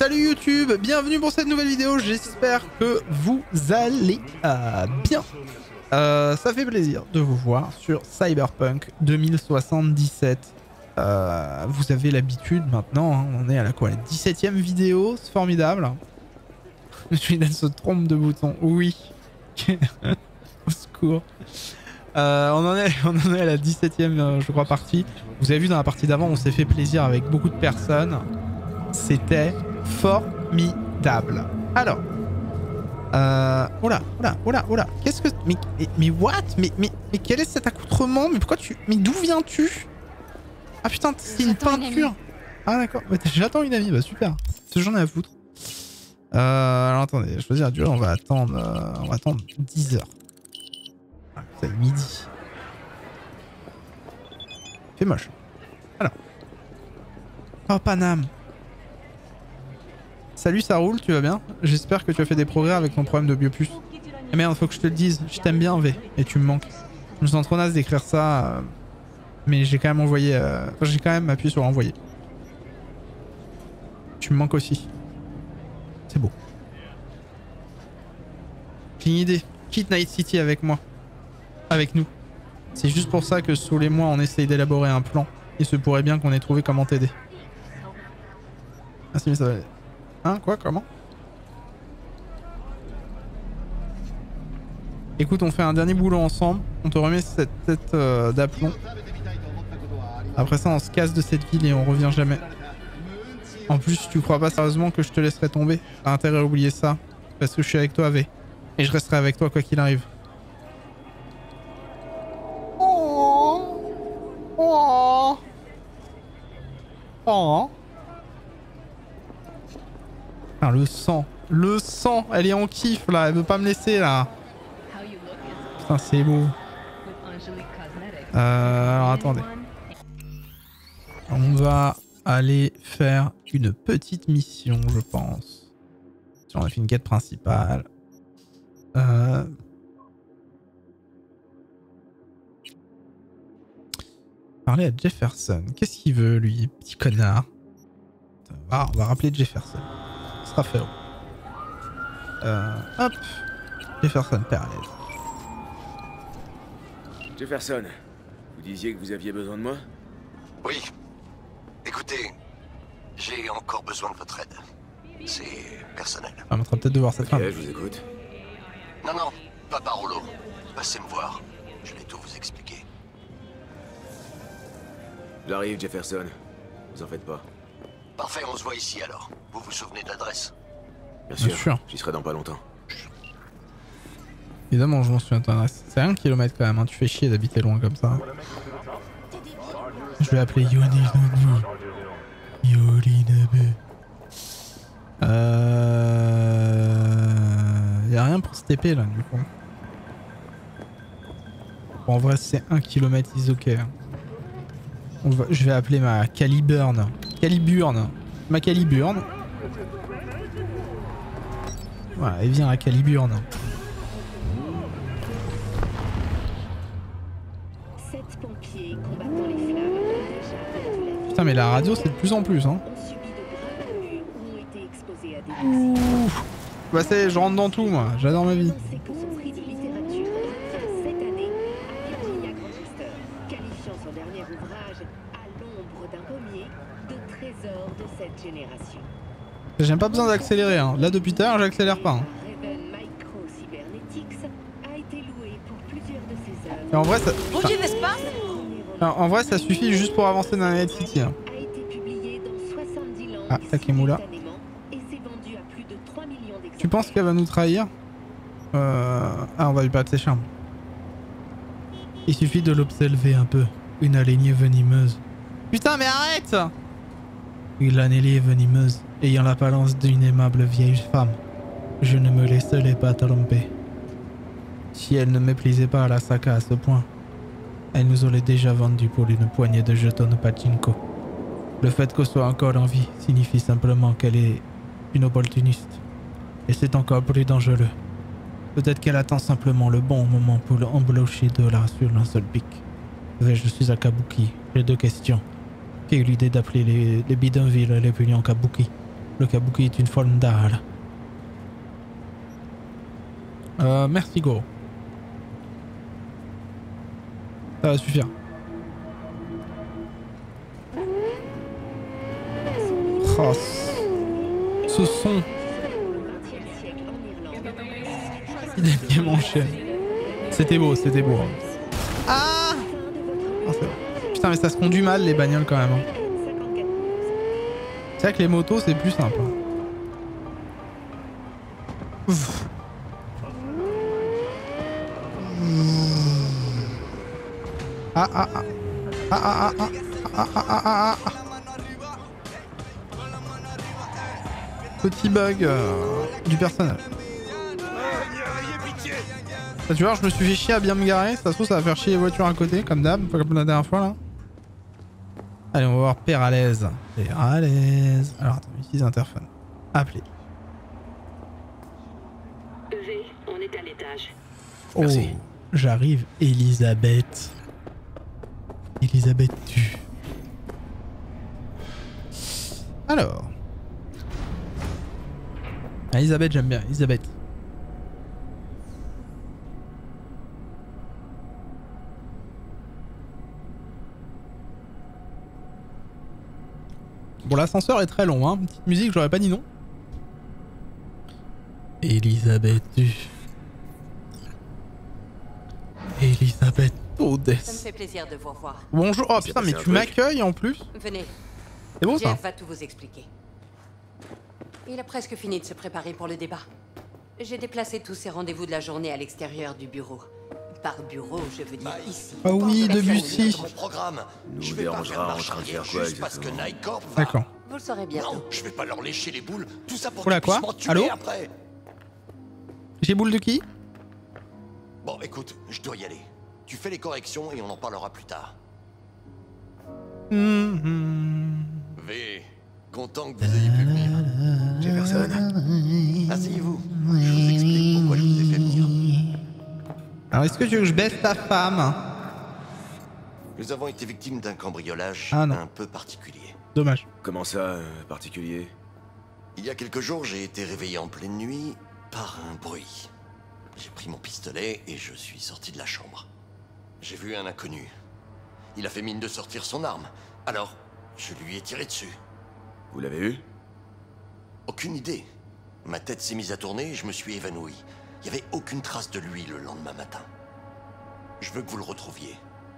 Salut YouTube, bienvenue pour cette nouvelle vidéo, j'espère que vous allez bien. Ça fait plaisir de vous voir sur Cyberpunk 2077. Vous avez l'habitude maintenant, hein, on est à la quoi, la 17e vidéo, c'est formidable. Julian se trompe de bouton, oui. Au secours. On en est à la 17e je crois partie. Vous avez vu dans la partie d'avant, on s'est fait plaisir avec beaucoup de personnes. C'était formidable. Alors, oula, qu'est-ce que, mais what, mais quel est cet accoutrement? Mais pourquoi tu, mais d'où viens-tu? Ah putain, c'est une peinture. Ah d'accord, j'attends une amie, bah super. Ce que j'en ai à foutre. Alors attendez, choisir la durée, on va attendre 10 heures. Ah, c'est midi. C'est moche. Alors. Oh Paname. Salut, ça roule, tu vas bien? J'espère que tu as fait des progrès avec ton problème de biopuce. Eh merde, faut que je te le dise, je t'aime bien V, et tu me manques. Je me sens trop naze d'écrire ça, mais j'ai quand même envoyé... j'ai quand même appuyé sur envoyer. Tu me manques aussi. C'est beau. J'ai une idée, quitte Night City avec moi. Avec nous. C'est juste pour ça que sous les mois on essaye d'élaborer un plan. Il se pourrait bien qu'on ait trouvé comment t'aider. Merci mais ça va aller. Hein? Quoi? Comment? Écoute, on fait un dernier boulot ensemble. On te remet cette tête d'aplomb. Après ça, on se casse de cette ville et on revient jamais. En plus, tu crois pas sérieusement que je te laisserai tomber? T'as intérêt à oublier ça. Parce que je suis avec toi, V. Et je resterai avec toi quoi qu'il arrive. Ah, le sang, elle est en kiff là, elle veut pas me laisser là. Putain, c'est beau. Alors attendez. On va aller faire une petite mission, je pense. On a fait une quête principale. Parler à Jefferson. Qu'est-ce qu'il veut lui, petit connard? On va rappeler Jefferson. Ce sera fait. Hop. Jefferson, père à l'aise. Jefferson, vous disiez que vous aviez besoin de moi? Oui. Écoutez, j'ai encore besoin de votre aide. C'est personnel. On va peut-être devoir cette femme. Je vous écoute. Non, pas Parolo. Passez me voir. Je vais tout vous expliquer. J'arrive, Jefferson. Vous en faites pas. Parfait, on se voit ici alors. Vous vous souvenez de l'adresse? Bien sûr. J'y serai dans pas longtemps. Évidemment, je m'en souviens de ton adresse. C'est 1 kilomètre quand même, hein. Tu fais chier d'habiter loin comme ça. Je vais appeler Yorinabe. Y'a rien pour se TP là du coup. Bon, en vrai c'est 1 km is ok. Je vais appeler ma Caliburn. Ma Caliburn. Voilà, elle vient à Caliburn. Putain mais la radio c'est de plus en plus hein. Ouf. Bah c'est, je rentre dans tout moi, j'adore ma vie. J'ai pas besoin d'accélérer hein. Là depuis tout à l'heure j'accélère pas hein. Et en vrai ça... en vrai ça suffit juste pour avancer dans la Night City hein. Ah, Takemoula. Tu penses qu'elle va nous trahir? Ah, on va lui battre ses charmes. Il suffit de l'observer un peu. Une araignée venimeuse. Putain, mais arrête! Une araignée venimeuse, ayant l'apparence d'une aimable vieille femme. Je ne me laisserai pas tromper. Si elle ne méprisait pas Arasaka à ce point, elle nous aurait déjà vendu pour une poignée de jetons de pachinko. Le fait qu'elle soit encore en vie signifie simplement qu'elle est une opportuniste. Et c'est encore plus dangereux. Peut-être qu'elle attend simplement le bon moment pour embaucher de là sur un seul pic. Je suis à Kabuki. J'ai 2 questions. Quelle idée d'appeler les bidonvilles les pugnons Kabuki? Le kabuki est une forme d'art. Merci Goro. Ça va suffire. Oh, ce son. Il mon chien. C'était beau, c'était beau. Ah oh, c'est bon. Putain mais ça se conduit mal les bagnoles quand même. Hein. C'est vrai que les motos c'est plus simple. Ouf. Ah ah ah. Ah ah ah ah ah ah ah ah. Petit bug du personnage. Ça, tu vois, je me suis fait chier à bien me garer. Ça se trouve, ça va faire chier les voitures à côté, comme d'hab, comme la dernière fois là. Allez, on va voir Péralez. Péralez. Alors attends, utilise interphone. Appelez. V, on est à l'étage. Oh, j'arrive, Elisabeth. Elisabeth tue. Alors. Elisabeth, j'aime bien. Elisabeth. Bon, l'ascenseur est très long, hein. Petite musique, j'aurais pas dit non. Elisabeth tue. Elisabeth Todes. Ça me fait plaisir de vous revoir. Bonjour. Oh putain, mais tu m'accueilles en plus. Venez. C'est bon ça. Jeff va tout vous expliquer. Il a presque fini de se préparer pour le débat. J'ai déplacé tous ses rendez-vous de la journée à l'extérieur du bureau. Par bureau, je veux dire ici. Ah oui, Debussy. Mon programme. Nous dérangera en train de faire quoi juste parce que exactement? Night Corp va. D'accord. Vous le saurez bientôt. Non, je vais pas leur lécher les boules. Tout ça pour Oula, qu'ils puissent quoi m'en tuer Allô après. J'ai boule de qui? Bon, écoute, je dois y aller. Tu fais les corrections et on en parlera plus tard. V, content que vous ayez pu venir. Jefferson. Asseyez-vous. Je vous explique pourquoi je vous ai fait venir. Alors, est-ce que tu veux que je baisse ta femme? Nous avons été victimes d'un cambriolage non. un peu particulier. Dommage. Comment ça, particulier? Il y a quelques jours, j'ai été réveillé en pleine nuit par un bruit. J'ai pris mon pistolet et je suis sorti de la chambre. J'ai vu un inconnu. Il a fait mine de sortir son arme. Alors, je lui ai tiré dessus. Vous l'avez eu? Aucune idée. Ma tête s'est mise à tourner et je me suis évanoui. Il n'y avait aucune trace de lui le lendemain matin. Je veux que vous le retrouviez.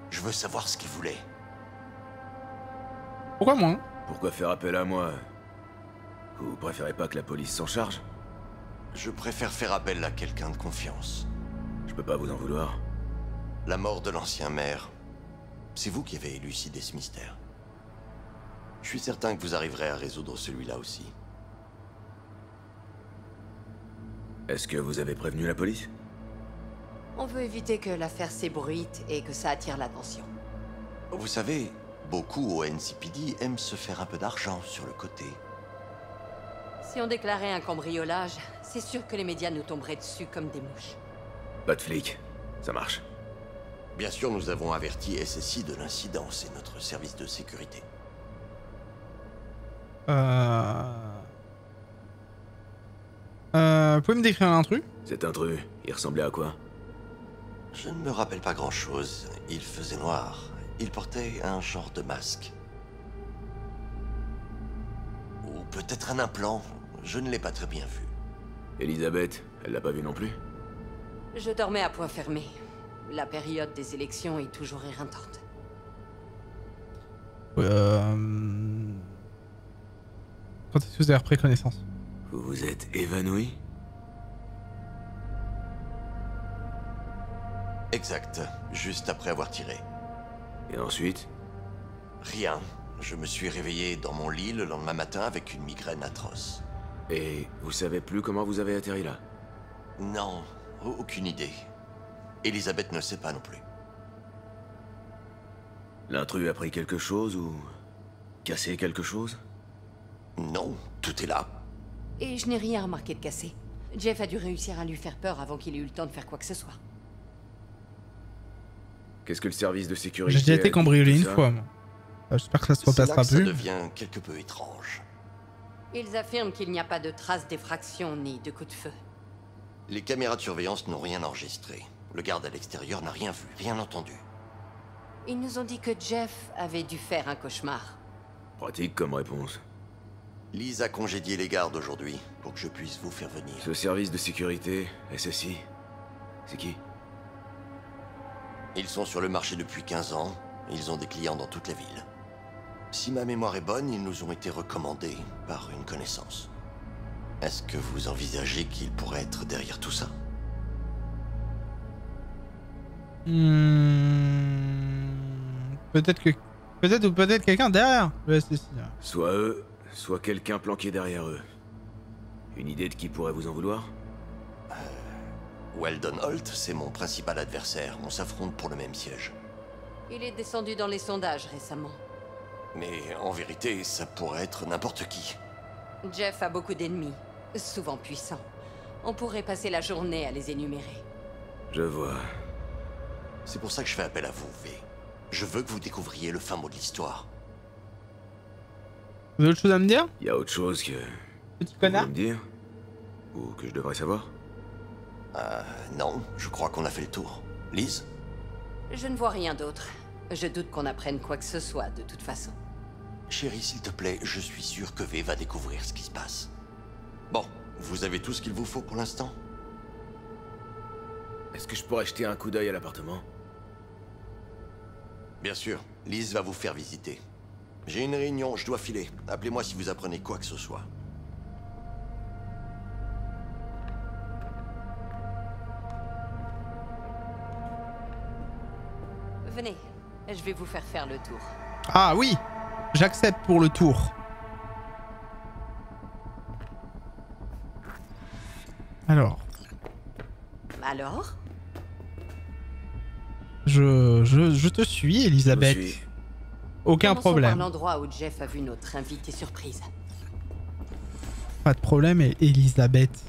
Je veux savoir ce qu'il voulait. Pourquoi moi? Pourquoi faire appel à moi? Vous préférez pas que la police s'en charge? Je préfère faire appel à quelqu'un de confiance. Je peux pas vous en vouloir. La mort de l'ancien maire. C'est vous qui avez élucidé ce mystère. Je suis certain que vous arriverez à résoudre celui-là aussi. Est-ce que vous avez prévenu la police? On veut éviter que l'affaire s'ébruite et que ça attire l'attention. Vous savez, beaucoup au NCPD aiment se faire un peu d'argent sur le côté. Si on déclarait un cambriolage, c'est sûr que les médias nous tomberaient dessus comme des mouches. Pas de flics. Ça marche. Bien sûr, nous avons averti SSI de l'incident, c'est notre service de sécurité. Vous pouvez me décrire un truc? Cet intrus, il ressemblait à quoi? Je ne me rappelle pas grand-chose. Il faisait noir. Il portait un genre de masque. Ou peut-être un implant. Je ne l'ai pas très bien vu. Elisabeth, elle l'a pas vu non plus? Je dormais à point fermé. La période des élections est toujours éreintante. Quand est-ce que vous avez repris connaissance? Vous vous êtes évanoui? Exact. Juste après avoir tiré. Et ensuite? Rien. Je me suis réveillé dans mon lit le lendemain matin avec une migraine atroce. Et vous savez plus comment vous avez atterri là? Non, aucune idée. Elisabeth ne sait pas non plus. L'intrus a pris quelque chose ou... cassé quelque chose? Non, tout est là. Et je n'ai rien remarqué de cassé. Jeff a dû réussir à lui faire peur avant qu'il ait eu le temps de faire quoi que ce soit. Qu'est-ce que le service de sécurité... J'ai déjà été cambriolé une fois, moi. J'espère que ça se repassera Ça plus. devient quelque peu étrange. Ils affirment qu'il n'y a pas de traces d'effraction ni de coup de feu. Les caméras de surveillance n'ont rien enregistré. Le garde à l'extérieur n'a rien vu, rien entendu. Ils nous ont dit que Jeff avait dû faire un cauchemar. Pratique comme réponse. Liz a congédié les gardes aujourd'hui pour que je puisse vous faire venir. Ce service de sécurité, SSI, c'est qui? Ils sont sur le marché depuis 15 ans. Ils ont des clients dans toute la ville. Si ma mémoire est bonne, ils nous ont été recommandés par une connaissance. Est-ce que vous envisagez qu'ils pourraient être derrière tout ça? Peut-être que... Peut-être ou peut-être quelqu'un derrière le SSI. Soit eux, soit quelqu'un planqué derrière eux. Une idée de qui pourrait vous en vouloir? Weldon Holt, c'est mon principal adversaire. On s'affronte pour le même siège. Il est descendu dans les sondages récemment. Mais en vérité, ça pourrait être n'importe qui. Jeff a beaucoup d'ennemis, souvent puissants. On pourrait passer la journée à les énumérer. Je vois. C'est pour ça que je fais appel à vous, V. Je veux que vous découvriez le fin mot de l'histoire. Vous avez autre chose à me dire? Y a autre chose que... Petit vous connard. voulez me dire? Ou que je devrais savoir? Non, je crois qu'on a fait le tour. Liz? Je ne vois rien d'autre. Je doute qu'on apprenne quoi que ce soit, de toute façon. Chérie, s'il te plaît, je suis sûr que V va découvrir ce qui se passe. Bon, vous avez tout ce qu'il vous faut pour l'instant? Est-ce que je pourrais jeter un coup d'œil à l'appartement? Bien sûr, Liz va vous faire visiter. J'ai une réunion, je dois filer. Appelez-moi si vous apprenez quoi que ce soit. Venez, je vais vous faire faire le tour. Ah oui, j'accepte pour le tour. Alors, Alors? je te suis, Elisabeth. Je me suis- Aucun Commençons problème. par l'endroit où Jeff a vu notre invité surprise. Pas de problème, Elisabeth.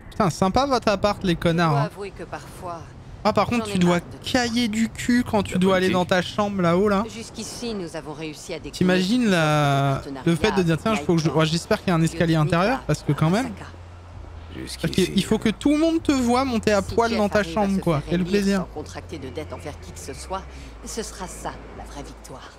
Putain, sympa votre appart, les Je dois connards. Hein. avouer que parfois, Ah, par contre, j'en ai tu dois marre de- cailler du cul quand tu La dois aller politique. dans ta chambre là-haut, là. jusqu'ici, nous avons réussi à découvrir... T'imagines le fait de dire, tiens, faut que je... ouais, j'espère qu'il y a un escalier intérieur, parce que quand même... Parce Jusqu'ici. qu'il faut que tout le monde te voit monter à poil dans ta chambre, quoi. Quel plaisir. Sans contracter de dette envers qui que ce soit, ce sera ça, la vraie victoire.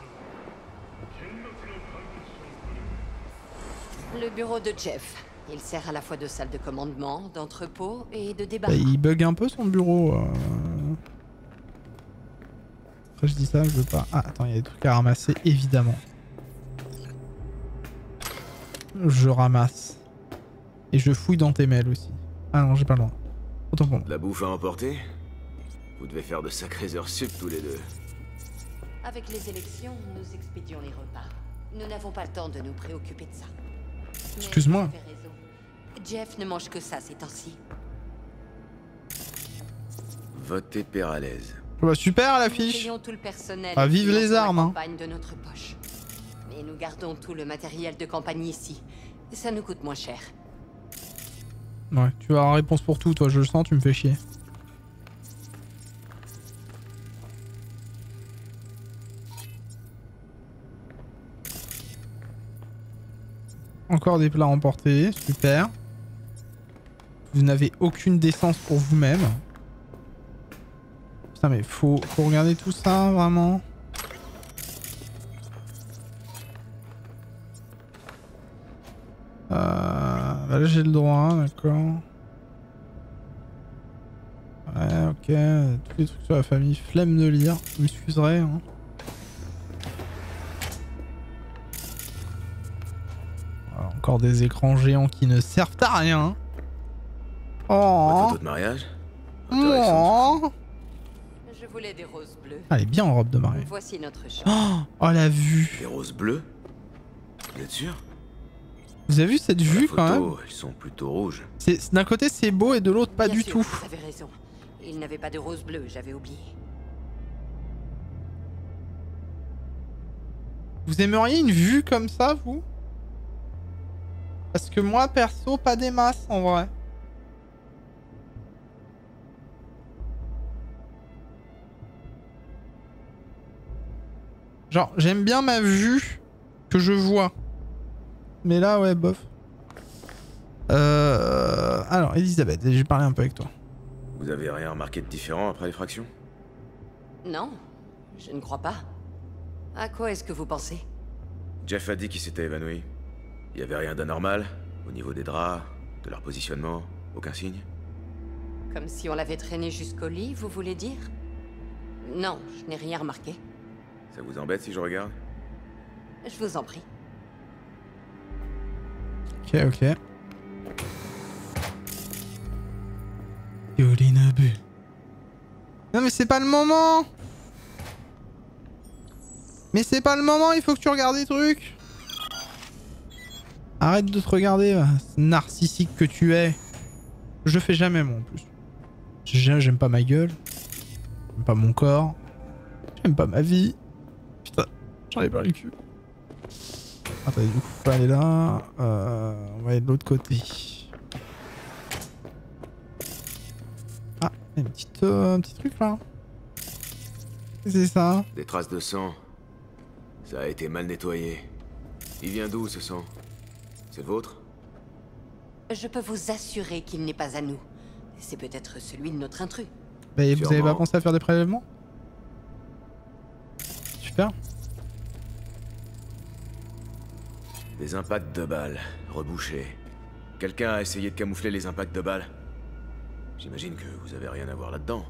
Le bureau de Jeff. Il sert à la fois de salle de commandement, d'entrepôt et de débat. Bah, il bug un peu son bureau. Après, je dis ça, je veux pas. Ah, attends, il y a des trucs à ramasser, évidemment. Je ramasse. Et je fouille dans tes mails aussi. Ah non, j'ai pas le droit. Autant pour moi. De la bouffe à emporter? Vous devez faire de sacrées heures sup tous les deux. Avec les élections, nous expédions les repas. Nous n'avons pas le temps de nous préoccuper de ça. Mais Excuse-moi. vous avez raison. Jeff ne mange que ça ces temps-ci. Votez Péralez. Bah, super Nous l'affiche. payons tout le personnel. Ah, et vive les finançons la armes, hein. campagne de notre poche. Mais nous gardons tout le matériel de campagne ici. Ça nous coûte moins cher. Ouais, tu vas avoir réponse pour tout, toi, je le sens, tu me fais chier. Encore des plats emportés, super. Vous n'avez aucune décence pour vous-même. Putain, mais faut regarder tout ça, vraiment. Bah là j'ai le droit, d'accord. Ouais, ok. Tous les trucs sur la famille, flemme de lire. Vous m'excuserez. Hein. Voilà, encore des écrans géants qui ne servent à rien. Votre Oh, photo de mariage? Intéressant. oh. Je voulais des roses bleues. Elle est bien en robe de mariée. Voici notre chambre. Oh, la vue. Les roses bleues? Vous êtes sûr? Vous avez vu cette Sur la vue quand même? photo, elles sont plutôt rouges. D'un côté c'est beau et de l'autre pas Bien du sûr, tout. Vous avez raison. Il n'avait pas de roses bleues, j'avais oublié. Vous aimeriez une vue comme ça, vous? Parce que moi, perso, pas des masses, en vrai. Genre, j'aime bien ma vue que je vois. Mais là, ouais, bof. Alors, Elisabeth, j'ai parlé un peu avec toi. Vous avez rien remarqué de différent après l'effraction? Non, je ne crois pas. À quoi est-ce que vous pensez? Jeff a dit qu'il s'était évanoui. Il y avait rien d'anormal au niveau des draps, de leur positionnement, aucun signe? Comme si on l'avait traîné jusqu'au lit, vous voulez dire? Non, je n'ai rien remarqué. Ça vous embête si je regarde? Je vous en prie. Ok, ok. Yorinabu. Non mais c'est pas le moment. Mais c'est pas le moment, il faut que tu regardes des trucs. Arrête de te regarder, narcissique que tu es. Je fais jamais moi en plus. J'aime pas ma gueule. J'aime pas mon corps. J'aime pas ma vie. Putain, j'en ai pas le cul. Attendez, du coup, faut pas aller là. On va aller de l'autre côté. Ah, il y a un petit truc là. C'est ça. Des traces de sang. Ça a été mal nettoyé. Il vient d'où ce sang? C'est le vôtre? Je peux vous assurer qu'il n'est pas à nous. C'est peut-être celui de notre intrus. Bah, vous avez pas Sûrement. pensé à faire des prélèvements? Super. Des impacts de balles, rebouchés. Quelqu'un a essayé de camoufler les impacts de balles? J'imagine que vous avez rien à voir là-dedans.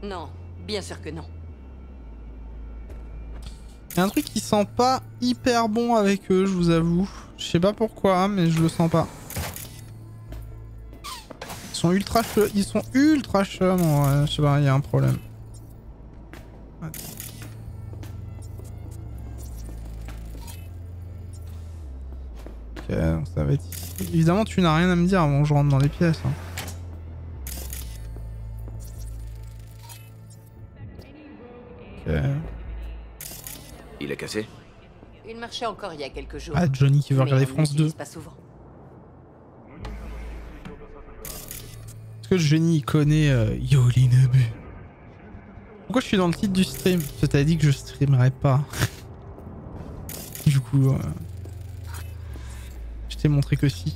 Non, bien sûr que non. Il y a un truc qui sent pas hyper bon avec eux, je vous avoue. Je sais pas pourquoi, mais je le sens pas. Ils sont ultra chums, ouais, je sais pas, il y a un problème. Ouais. Ok, donc ça va être ici. Évidemment, tu n'as rien à me dire avant que je rentre dans les pièces. Hein. Ok. Il a cassé? Il marchait encore il y a quelques jours. Ah, Johnny qui veut Mais regarder on France 2. l'utilise pas souvent. Est-ce que Johnny il connaît Yorinabu? Pourquoi je suis dans le titre du stream? Je t'avais dit que je streamerais pas. Du coup, je t'ai montré que si.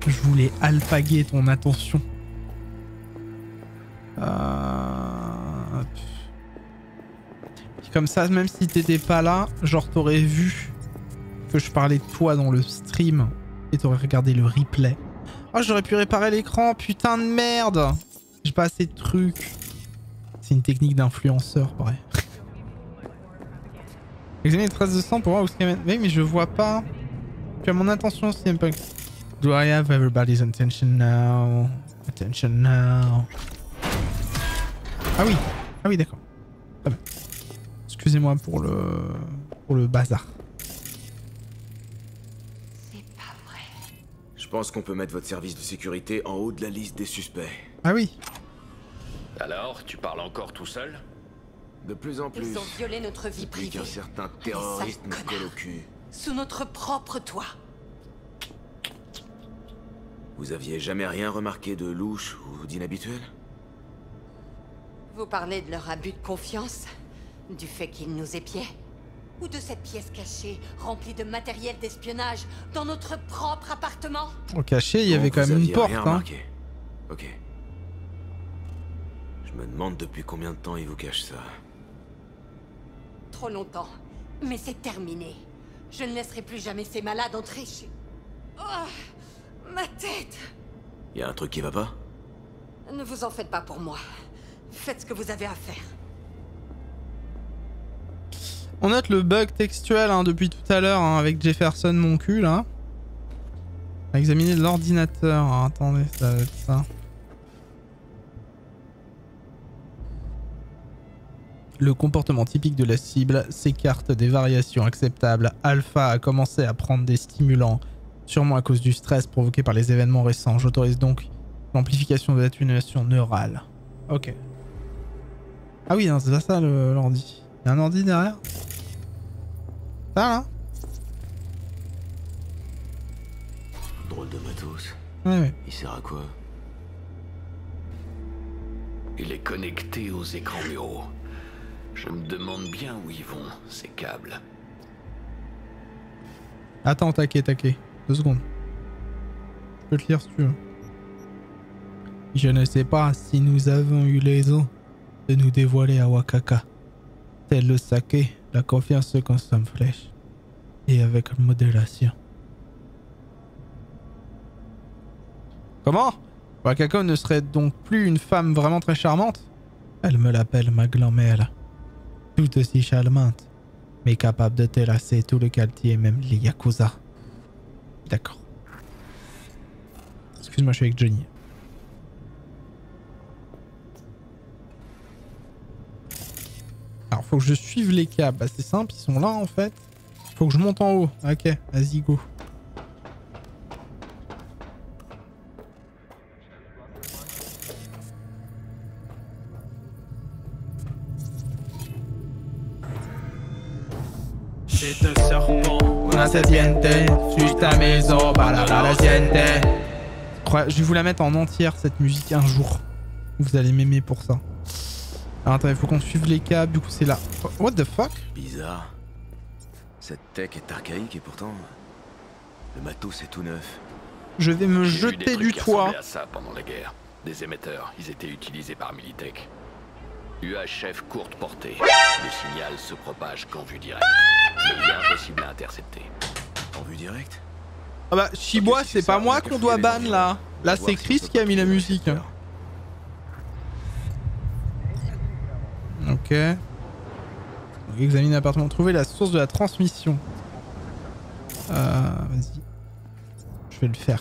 Je voulais alpaguer ton attention. Puis comme ça, même si t'étais pas là, genre t'aurais vu que je parlais de toi dans le stream et t'aurais regardé le replay. Oh, j'aurais pu réparer l'écran, putain de merde! J'ai pas assez de trucs. C'est une technique d'influenceur, pareil. Examiner les traces de sang pour voir où ce qu'il y a. Mais je vois pas. Tu as mon attention, CM Punk. Do I have everybody's attention now? Attention now. Ah oui. Ah oui, d'accord. Très bien. Excusez-moi pour le bazar. C'est pas vrai. Je pense qu'on peut mettre votre service de sécurité en haut de la liste des suspects. Ah oui. Alors, tu parles encore tout seul? De plus en plus. Ils ont violé notre vie Depuis privée. qu'un certain Les terroriste sales nous connards. colle au cul. Sous notre propre toit. Vous aviez jamais rien remarqué de louche ou d'inhabituel? Vous parlez de leur abus de confiance? Du fait qu'ils nous épiaient? Ou de cette pièce cachée, remplie de matériel d'espionnage, dans notre propre appartement? Au cachet, il y avait Donc quand vous même une aviez porte. rien Hein. remarqué. Ok. Je me demande depuis combien de temps ils vous cachent ça. Trop longtemps. Mais c'est terminé. Je ne laisserai plus jamais ces malades entrer chez... Oh, ma tête! Y a un truc qui va pas? Ne vous en faites pas pour moi. Faites ce que vous avez à faire. On note le bug textuel hein, depuis tout à l'heure hein, avec Jefferson mon cul là. On va examiner l'ordinateur. Hein. Attendez, ça va être ça. Le comportement typique de la cible s'écarte des variations acceptables. Alpha a commencé à prendre des stimulants, sûrement à cause du stress provoqué par les événements récents. J'autorise donc l'amplification de l'atténuation neurale. Ok. Ah oui, c'est pas ça l'ordi. Il y a un ordi derrière? Ça là? Drôle de matos. Ouais, ouais. Il sert à quoi? Il est connecté aux écrans muraux. Je me demande bien où ils vont, ces câbles. Attends, taquet. 2 secondes. Je peux te lire si tu veux. Je ne sais pas si nous avons eu raison de nous dévoiler à Wakaka. Tel le saké, la confiance se consomme fraîche. Et avec modération. Comment? Wakako ne serait donc plus une femme vraiment très charmante? Elle me l'appelle ma grand-mère. Tout aussi charmante, mais capable de terrasser tout le quartier, même les Yakuza. D'accord. Excuse-moi, je suis avec Johnny. Alors, faut que je suive les câbles. Bah, c'est simple, ils sont là en fait. Faut que je monte en haut. Ok, vas-y, go. C'est un serpent. Una se siente, suis ta maison, para la siente. Je vais vous la mettre en entière cette musique un jour. Vous allez m'aimer pour ça. Alors attends, il faut qu'on suive les câbles, du coup c'est là. What the fuck? Bizarre. Cette tech est archaïque et pourtant... Le matos est tout neuf. Je vais me J'ai vu jeter des trucs du qui toit. ressemblaient à ça pendant la guerre. Des émetteurs, ils étaient utilisés par Militech. UHF courte portée. Le signal se propage qu'en vue directe. Mais il est impossible à intercepter. En vue directe? Ah bah Shibois, Ok, c'est pas moi qu'on doit ban là. Là c'est Chris qui a mis la musique. Ok. Donc, examine l'appartement. Trouver la source de la transmission. Vas-y. Je vais le faire.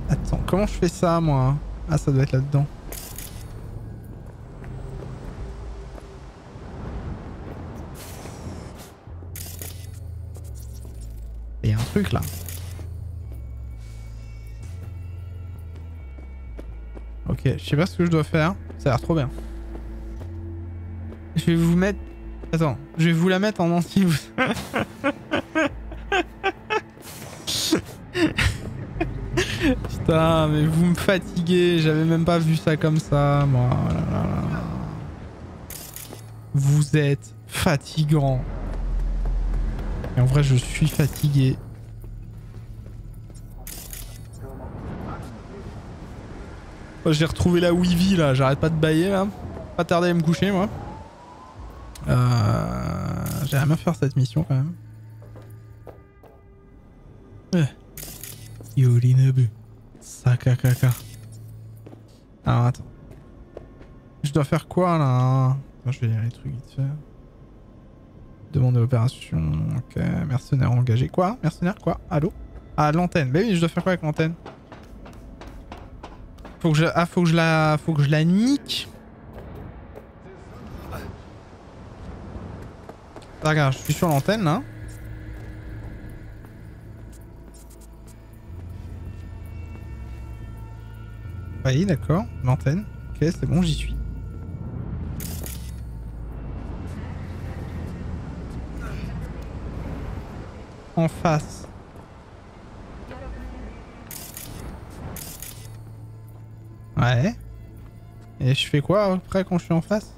Attends, comment je fais ça moi? Ah, ça doit être là-dedans. Il y a un truc là. Ok, je sais pas ce que je dois faire. Ça a l'air trop bien. Je vais vous mettre... Attends, je vais vous la mettre en entier. Putain, mais vous me fatiguez. J'avais même pas vu ça comme ça, moi. Oh là là là. Vous êtes fatigant. Et en vrai, je suis fatigué. Oh, j'ai retrouvé la Weevy là. J'arrête pas de bailler là. Pas tarder à me coucher, moi. J'aimerais bien faire cette mission quand même. Yorinobu. Sakakaka. Alors attends. Je dois faire quoi là? Je vais lire les trucs vite fait. Demande d'opération. Ok. Mercenaire engagé. Quoi? Mercenaire quoi? Allô? Ah, l'antenne. Bah oui, je dois faire quoi avec l'antenne? Faut que je... Ah, faut que je la nique. Ah, regarde, je suis sur l'antenne là. Oui, d'accord. L'antenne. Ok, c'est bon, j'y suis. En face. Ouais. Et je fais quoi après quand je suis en face?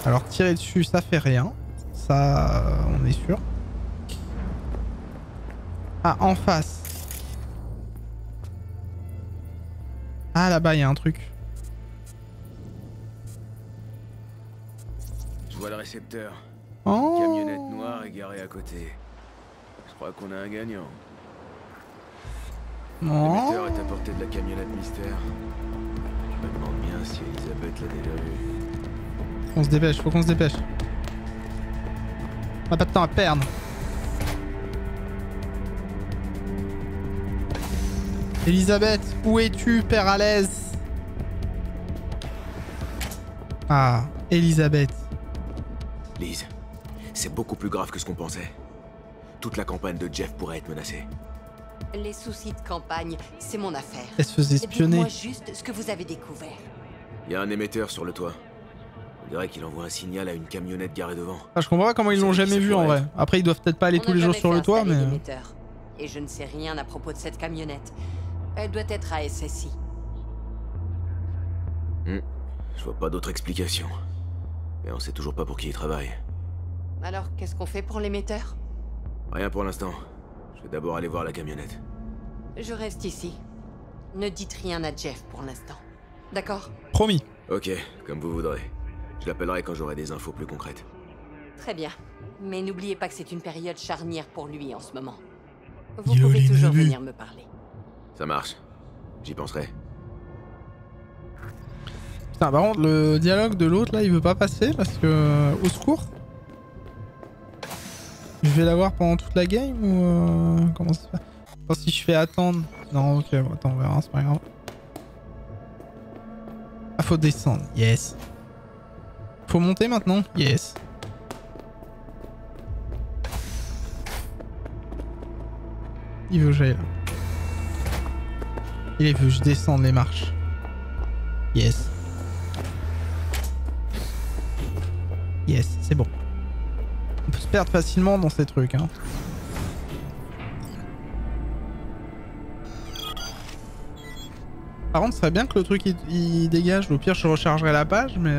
Alors tirer dessus, ça fait rien. Ça, on est sûr. Ah, en face. Ah, là-bas, il y a un truc. Je vois le récepteur. Oh. Une camionnette noire est garée à côté. Je crois qu'on a un gagnant. L'émetteur est à portée de la camionnette mystère. Je me demande bien si Elisabeth l'a déjà vu. On se dépêche, faut qu'on se dépêche. On n'a pas de temps à perdre. Elisabeth, où es-tu, père à l'aise? Ah, Elisabeth. Lise, c'est beaucoup plus grave que ce qu'on pensait. Toute la campagne de Jeff pourrait être menacée. Les soucis de campagne, c'est mon affaire. Elle se faisait espionner. Dites-moi juste ce que vous avez découvert. Il y a un émetteur sur le toit. On dirait qu'il envoie un signal à une camionnette garée devant. Ah, je comprends pas comment ils l'ont jamais vu en vrai. Après, ils doivent peut-être pas aller tous les jours sur le toit, mais... Et je ne sais rien à propos de cette camionnette. Elle doit être à SSI. Je vois pas d'autre explication. Mais on sait toujours pas pour qui il travaille. Alors, qu'est-ce qu'on fait pour l'émetteur? Rien pour l'instant. Je vais d'abord aller voir la camionnette. Je reste ici. Ne dites rien à Jeff pour l'instant. D'accord? Promis. Ok, comme vous voudrez. Je l'appellerai quand j'aurai des infos plus concrètes. Très bien. Mais n'oubliez pas que c'est une période charnière pour lui en ce moment. Vous Yo, pouvez les toujours nabus. venir me parler. Ça marche. J'y penserai. Putain, par contre, le dialogue de l'autre là, il veut pas passer parce que. Au secours. Je vais l'avoir pendant toute la game ou. Comment ça se fait? Enfin, si je fais attendre. Non, ok, bon, attends, on verra, c'est pas grave. Ah, faut descendre, yes. Faut monter maintenant, yes. Il veut que j'aille là. Il veut que je descende les marches. Yes. Yes, c'est bon. On peut se perdre facilement dans ces trucs, hein. Par contre, ce serait bien que le truc il dégage. Au pire, je rechargerai la page, mais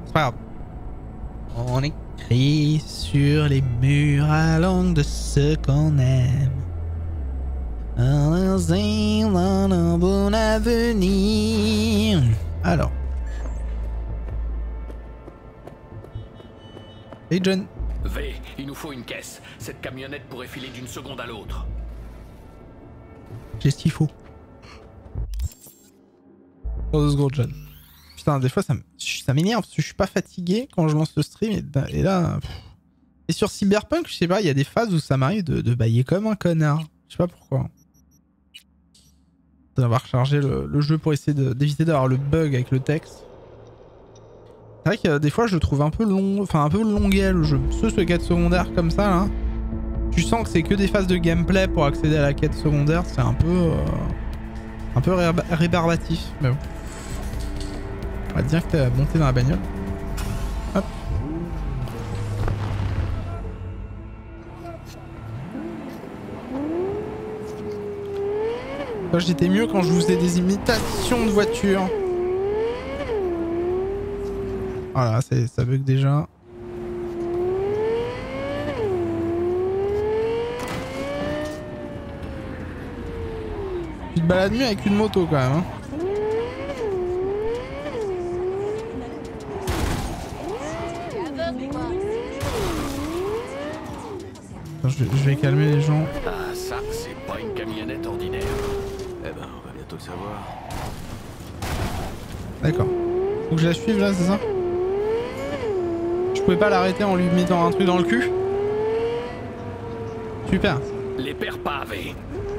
c'est pas grave. On écrit sur les murs à langue de ce qu'on aime. Un bon avenir. Alors. Hey John. V, il nous faut une caisse. Cette camionnette pourrait filer d'une seconde à l'autre. J'ai ce qu'il faut. Pour 2 secondes, John. Putain, des fois ça m'énerve parce que je suis pas fatigué quand je lance le stream et là. Et sur Cyberpunk, je sais pas, il y a des phases où ça m'arrive de bailler comme un connard. Je sais pas pourquoi. D'avoir rechargé le jeu pour essayer d'éviter d'avoir le bug avec le texte. C'est vrai que des fois je le trouve un peu long, enfin un peu longuet le jeu. Ce quête secondaire comme ça là. Tu sens que c'est que des phases de gameplay pour accéder à la quête secondaire, c'est un peu rébarbatif, mais bon. On va te dire que t'es monté dans la bagnole. Hop. Moi j'étais mieux quand je vous faisais des imitations de voitures. Voilà, ça bug déjà. Tu te balades mieux avec une moto quand même, hein. Attends, je vais calmer les gens. Ah, ça, c'est pas une camionnette ordinaire. Eh ben, on va bientôt le savoir. D'accord. Faut que je la suive là, c'est ça? Je pouvais pas l'arrêter en lui mettant un truc dans le cul? Super. Les perds pas, V.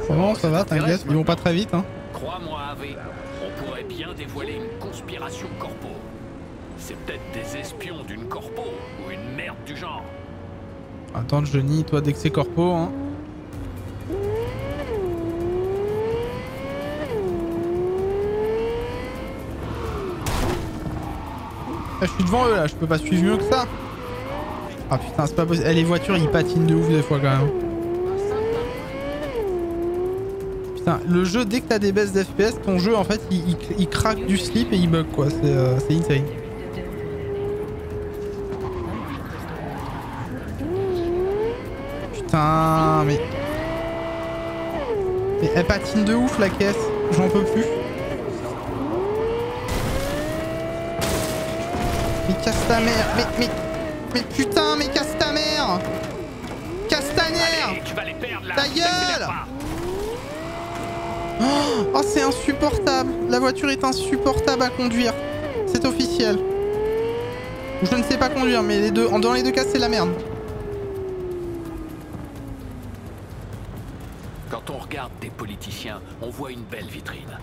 C'est bon, ça va, t'inquiète, ils vont pas très vite, hein. Crois-moi, V, on pourrait bien dévoiler une conspiration corpo. C'est peut-être des espions d'une corpo ou une merde du genre. Attends, Johnny, toi, dès que c'est corpo, hein. Ah, je suis devant eux là, je peux pas suivre mieux que ça. Ah putain, c'est pas possible. Eh, les voitures ils patinent de ouf des fois quand même. Putain, le jeu, dès que t'as des baisses d'FPS, ton jeu en fait il craque du slip et il bug quoi. C'est insane. Putain, mais elle patine de ouf la caisse. J'en peux plus. Mais casse ta mère. Mais putain, mais casse ta mère. Casse ta mère. Allez, tu vas les perdre là. Ta gueule. Oh, c'est insupportable. La voiture est insupportable à conduire. C'est officiel. Je ne sais pas conduire, mais dans les deux cas, c'est la merde. Quand on regarde des politiciens, on voit une belle vitrine.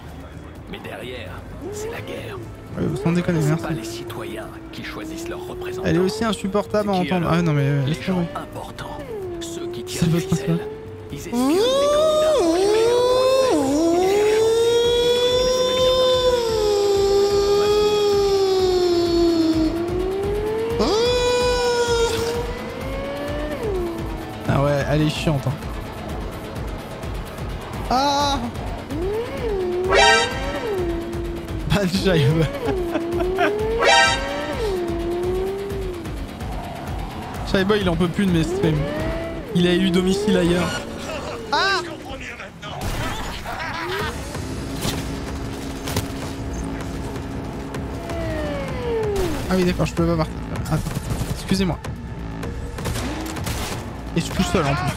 Mais derrière, c'est la guerre. Sans déconner, C'est merci. pas les citoyens qui choisissent leurs représentants. Elle est aussi insupportable à C'est qui, entendre. alors? Ah non, mais Les laisse gens tomber. importants, ceux qui C'est tirent les votre ficelles, principal. ils espionnent les candidats pour les meilleurs procès. Ils les font chanter, Ah ouais, elle est chiante. Hein. Ah. Bad jive. Shyboy il en peut plus de mes streams. Il a élu domicile ailleurs. Ah. Ah oui d'accord, je peux pas partir. Attends, excusez-moi. Et je suis tout seul en plus.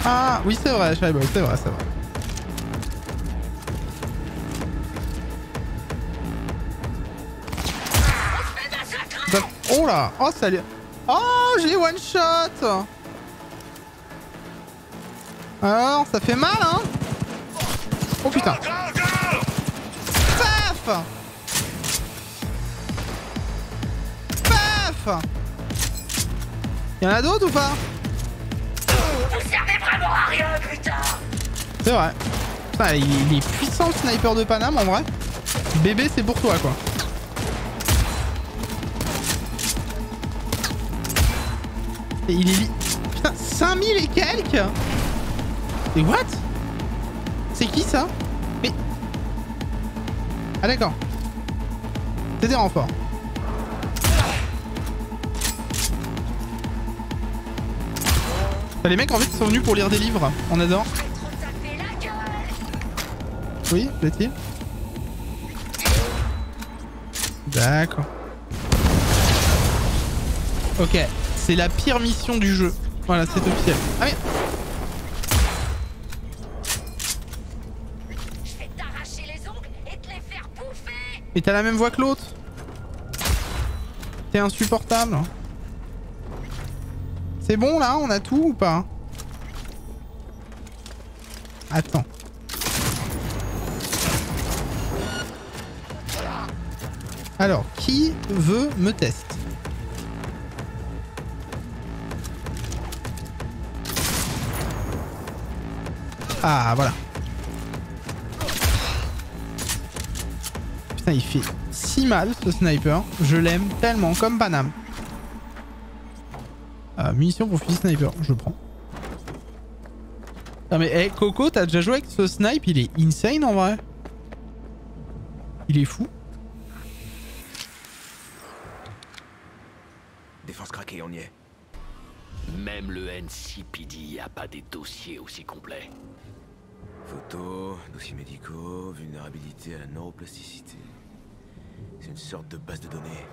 Ah oui c'est vrai, Shyboy, c'est vrai, c'est vrai. Oh là. Oh salut. Oh j'ai one shot. Alors ça fait mal hein. Oh putain. Paf. Paf. Y'en a d'autres ou pas? Vous servez vraiment à rien, putain. C'est vrai. Putain, il est puissant le sniper de Paname en vrai. Bébé, c'est pour toi quoi. Et il est... Putain, 5000 et quelques. Et what? C'est qui ça? Mais... Ah d'accord. C'est des renforts. Les mecs en fait ils sont venus pour lire des livres, on adore. Oui, plaît-il? D'accord. Ok, c'est la pire mission du jeu. Voilà, c'est officiel. Ah mais... Je vais t'arracher les ongles et te les faire bouffer. Mais t'as la même voix que l'autre. T'es insupportable. C'est bon là, on a tout ou pas? Attends. Alors, qui veut me tester? Ah, voilà. Putain, il fait si mal ce sniper. Je l'aime tellement, comme Paname. Munitions pour fusil sniper, je prends. Ah mais hey, Coco, t'as déjà joué avec ce snipe? Il est insane en vrai. Il est fou. Défense craquée, on y est. Même le NCPD a pas des dossiers aussi complets. Photos, dossiers médicaux, vulnérabilité à la neuroplasticité. C'est une sorte de base de données.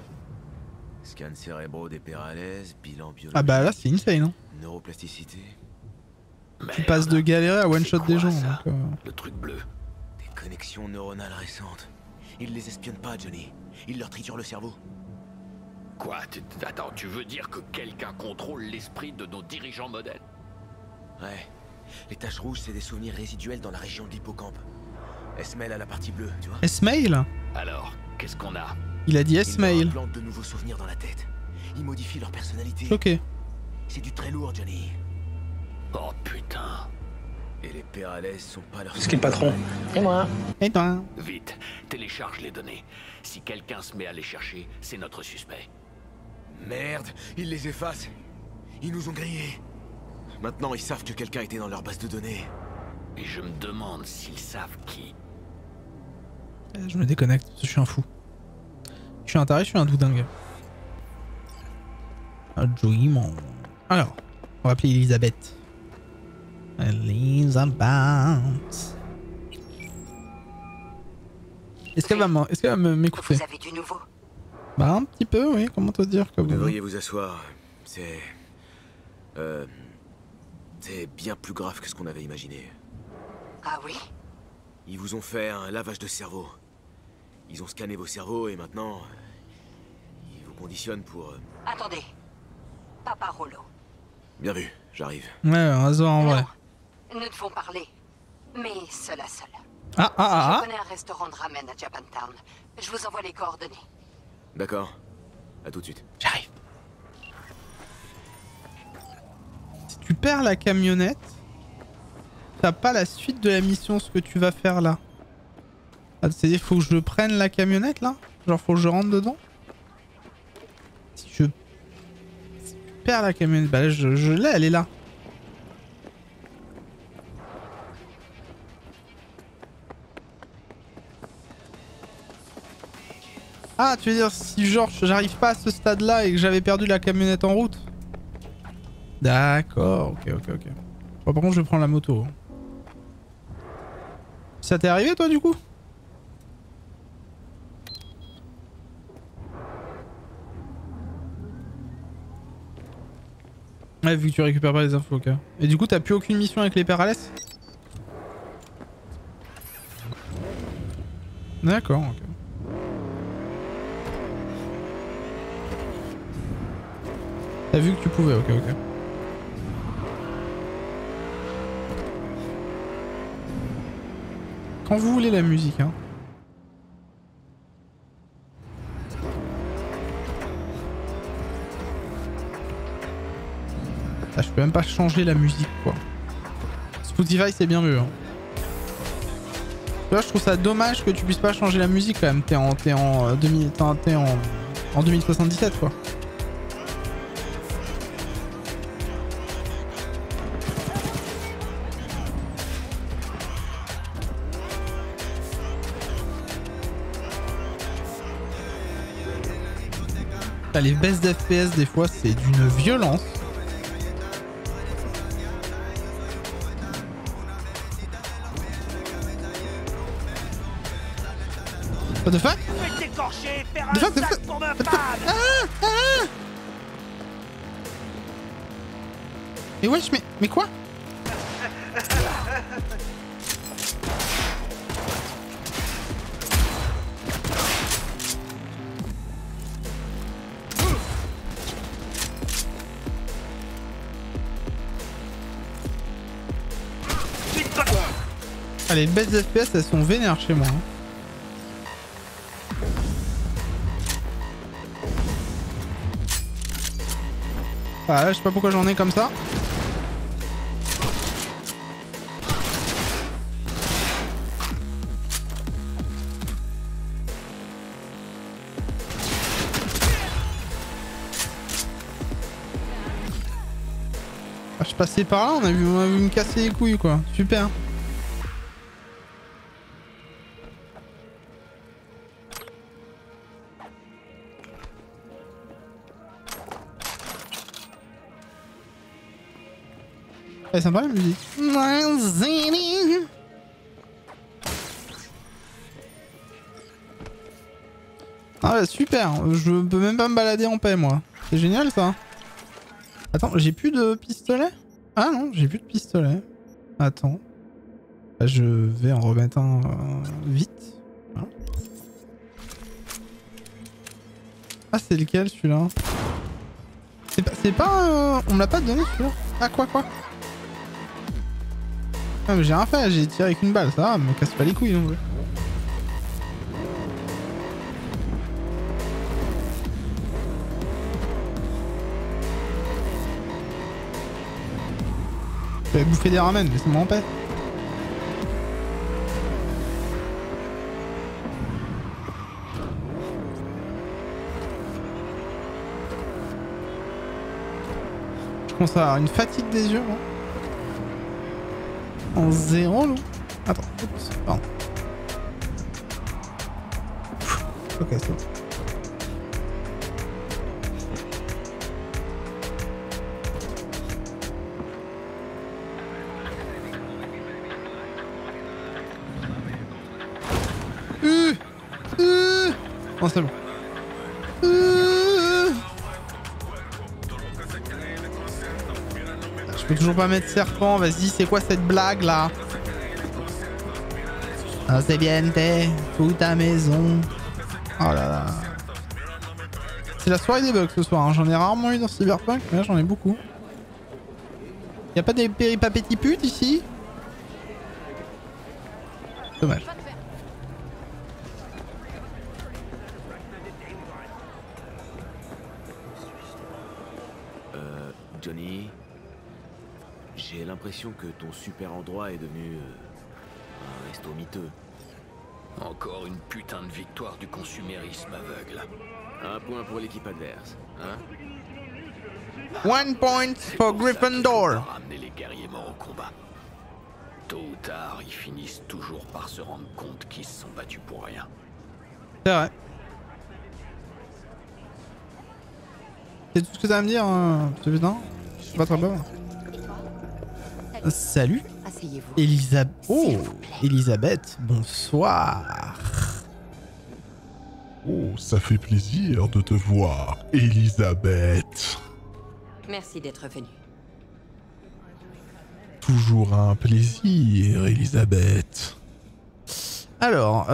Scan cérébraux des Perales, bilan biologique. Ah bah là c'est insane hein. Neuroplasticité. Tu passes de galérer à one shot des gens. Donc, le truc bleu. Des connexions neuronales récentes. Ils les espionnent pas, Johnny. Ils leur triturent le cerveau. Quoi? Attends, tu veux dire que quelqu'un contrôle l'esprit de nos dirigeants modèles? Ouais. Les taches rouges, c'est des souvenirs résiduels dans la région de l'hippocampe. S-mail à la partie bleue, tu vois. S-mail? Alors, qu'est-ce qu'on a? Il a dit Ils S-mail. leur implantent de nouveaux souvenirs dans la tête. Ils modifient leur personnalité. Ok. C'est du très lourd, Johnny. Oh putain. Et les Perales sont pas leurs... Ce qui est le patron. Et moi? Et toi? Vite, télécharge les données. Si quelqu'un se met à les chercher, c'est notre suspect. Merde, ils les effacent. Ils nous ont grillés. Maintenant, ils savent que quelqu'un était dans leur base de données. Et je me demande s'ils savent qui. Je me déconnecte, parce que je suis un fou. Je suis un taré, je suis un doudingue. Joyment. Alors, on va appeler Elisabeth. Elisabeth. Est-ce qu'elle va m'écouter? Vous avez du nouveau? Bah un petit peu, oui. Comment te dire que Vous devriez vous asseoir. C'est bien plus grave que ce qu'on avait imaginé. Ah oui? Ils vous ont fait un lavage de cerveau. Ils ont scanné vos cerveaux et maintenant... ils vous conditionnent pour... Attendez. Papa Rollo. Bien vu, j'arrive. Ouais, un hasard en vrai. Non, nous devons parler. Mais seul à seul. Ah. Je connais un restaurant de ramen à Japantown. Je vous envoie les coordonnées. D'accord. À tout de suite. J'arrive. Si tu perds la camionnette, t'as pas la suite de la mission, ce que tu vas faire là. Ah, c'est-à-dire faut que je prenne la camionnette là? Genre faut que je rentre dedans? Si je perds la camionnette, bah là je l'ai, elle est là. Ah, tu veux dire si genre j'arrive pas à ce stade là et que j'avais perdu la camionnette en route? D'accord, ok. Bon, par contre je vais prendre la moto. Ça t'est arrivé toi du coup? Ouais, vu que tu récupères pas les infos, ok. Et du coup t'as plus aucune mission avec les Perales? D'accord, ok. T'as vu que tu pouvais, ok. Quand vous voulez la musique, hein. Ah, je peux même pas changer la musique, quoi. Spotify, c'est bien mieux, hein. Là, je trouve ça dommage que tu puisses pas changer la musique, quand même. T'es en 2077, quoi. Les baisses d'FPS des fois c'est d'une violence. What the fuck? The fuck? Mais wesh, mais quoi? Ah, les baisses d'FPS elles sont vénères chez moi. Hein. Ah là je sais pas pourquoi j'en ai comme ça. Ah, je passais par là, on a vu me casser les couilles quoi. Super. C'est sympa la musique. Ah ouais, super. Je peux même pas me balader en paix moi. C'est génial ça. Attends, j'ai plus de pistolet? Ah non, j'ai plus de pistolet. Attends. Je vais en remettre un vite. Voilà. Ah c'est lequel celui-là? C'est pas... on me l'a pas donné celui-là? Ah quoi? Ah mais j'ai rien fait, j'ai tiré avec une balle, ça va, me casse pas les couilles non plus. J'avais bouffé des ramen, laissez-moi en paix. Je commence à avoir une fatigue des yeux, moi. En 0, nous. Attends, oups, pardon. Ok, c'est bon. Oh, c'est bon. Je peux toujours pas mettre serpent, vas-y, c'est quoi cette blague là? Ah, c'est bien, t'es fous ta maison. Oh là là. C'est la soirée des bugs ce soir, hein. J'en ai rarement eu dans Cyberpunk, mais là j'en ai beaucoup. Y'a pas des péripapétiputes ici? Dommage. Johnny, j'ai l'impression que ton super endroit est devenu un resto miteux. Encore une putain de victoire du consumérisme aveugle. Un point pour l'équipe adverse, hein? 1 point for Gryffindor. Ramener les guerriers morts au combat. Tôt ou tard, ils finissent toujours par se rendre compte qu'ils se sont battus pour rien. C'est vrai. C'est tout ce que t'as à me dire, ce putain? C'est pas très bon. Salut. Asseyez-vous. Elisabeth. Oh, S'il vous plaît. Elisabeth, bonsoir. Oh, ça fait plaisir de te voir, Elisabeth. Merci d'être venu. Toujours un plaisir, Elisabeth. Alors,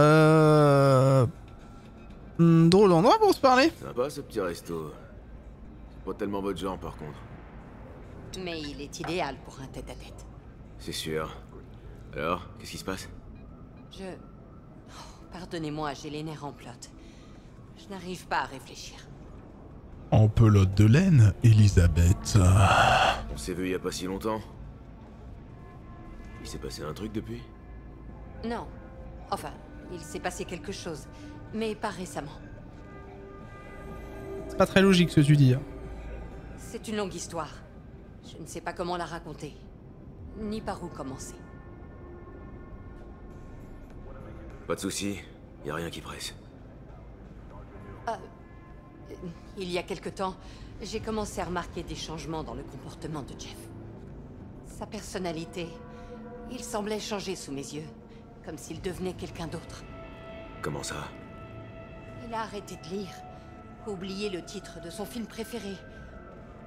drôle d'endroit pour se parler. Sympa ce petit resto. C'est pas tellement votre genre par contre. Mais il est idéal pour un tête-à-tête. C'est sûr. Alors, qu'est-ce qui se passe? Pardonnez-moi, j'ai les nerfs en plâtre. Je n'arrive pas à réfléchir. En pelote de laine, Elisabeth. On s'est vu il y a pas si longtemps. Il s'est passé un truc depuis? Non. Enfin, il s'est passé quelque chose. Mais pas récemment. C'est pas très logique ce que tu dis. C'est une longue histoire. Je ne sais pas comment la raconter. Ni par où commencer. Pas de soucis, y a rien qui presse. Il y a quelque temps, j'ai commencé à remarquer des changements dans le comportement de Jeff. Sa personnalité, il semblait changer sous mes yeux, comme s'il devenait quelqu'un d'autre. Comment ça? Il a arrêté de lire, oublié le titre de son film préféré.